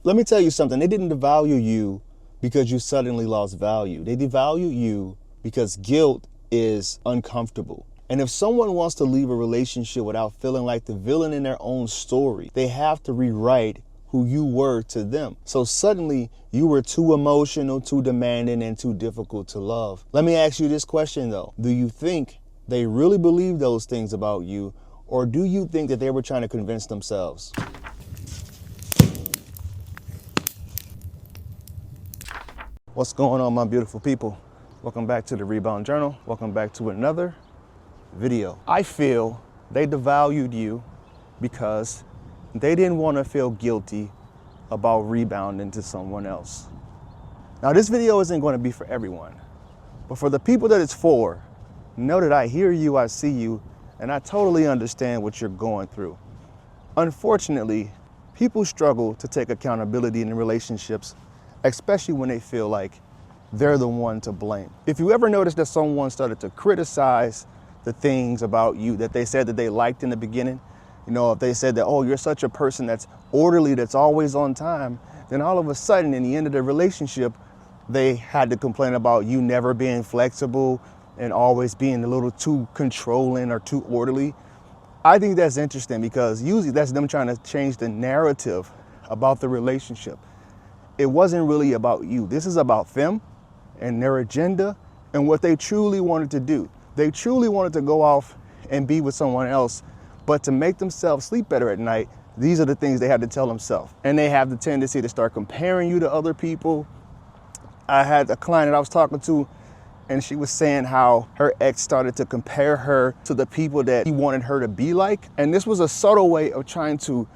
Let me tell you something. They didn't devalue you because you suddenly lost value. They devalued you because guilt is uncomfortable. And if someone wants to leave a relationship without feeling like the villain in their own story, they have to rewrite who you were to them. So suddenly you were too emotional, too demanding, and too difficult to love. Let me ask you this question though. Do you think they really believe those things about you, or do you think that they were trying to convince themselves? What's going on, my beautiful people? Welcome back to the Rebound Journal. Welcome back to another video. I feel they devalued you because they didn't want to feel guilty about rebounding to someone else. Now, this video isn't going to be for everyone, but for the people that it's for, know that I hear you, I see you, and I totally understand what you're going through. Unfortunately, people struggle to take accountability in relationships, especially when they feel like they're the one to blame. If you ever notice that someone started to criticize the things about you that they said that they liked in the beginning, you know, if they said that, oh, you're such a person that's orderly, that's always on time, then all of a sudden in the end of the relationship, they had to complain about you never being flexible and always being a little too controlling or too orderly. I think that's interesting because usually that's them trying to change the narrative about the relationship. It wasn't really about you. This is about them and their agenda and what they truly wanted to do. They truly wanted to go off and be with someone else, but to make themselves sleep better at night, these are the things they had to tell themselves. And they have the tendency to start comparing you to other people. I had a client that I was talking to, and she was saying how her ex started to compare her to the people that he wanted her to be like. And this was a subtle way of trying to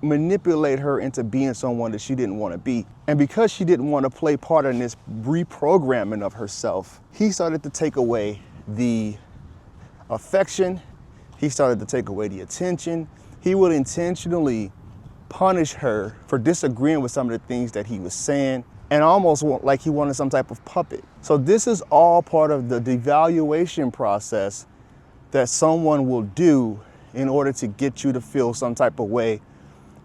manipulate her into being someone that she didn't want to be. And because she didn't want to play part in this reprogramming of herself, he started to take away the affection. He started to take away the attention. He would intentionally punish her for disagreeing with some of the things that he was saying, and almost like he wanted some type of puppet. So this is all part of the devaluation process that someone will do in order to get you to feel some type of way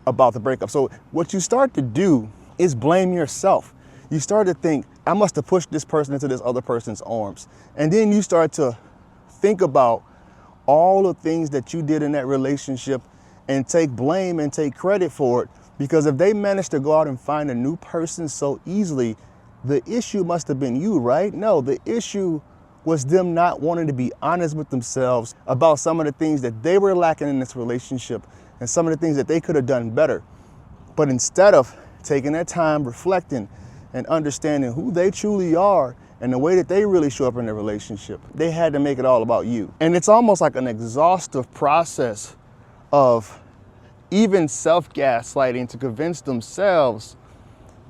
about the breakup. So what you start to do is blame yourself. You start to think, I must have pushed this person into this other person's arms. And then you start to think about all the things that you did in that relationship and take blame and take credit for it. Because if they managed to go out and find a new person so easily, the issue must have been you, right? No, the issue was them not wanting to be honest with themselves about some of the things that they were lacking in this relationship and some of the things that they could have done better. But instead of taking that time, reflecting and understanding who they truly are and the way that they really show up in their relationship, they had to make it all about you. And it's almost like an exhaustive process of even self-gaslighting to convince themselves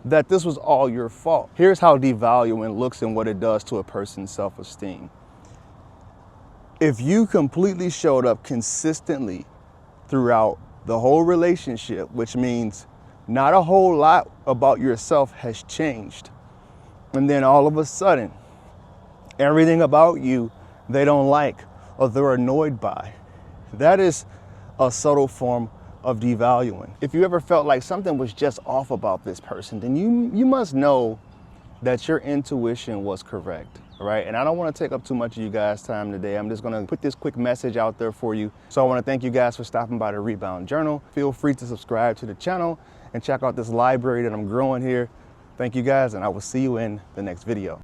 that this was all your fault. Here's how devaluing looks and what it does to a person's self-esteem. If you completely showed up consistently throughout the whole relationship, which means not a whole lot about yourself has changed, and then all of a sudden, everything about you they don't like or they're annoyed by, that is a subtle form of devaluing. If you ever felt like something was just off about this person, then you must know that your intuition was correct, right? And I don't want to take up too much of you guys' time today. I'm just going to put this quick message out there for you. So I want to thank you guys for stopping by the Rebound Journal. Feel free to subscribe to the channel and check out this library that I'm growing here. Thank you guys, and I will see you in the next video.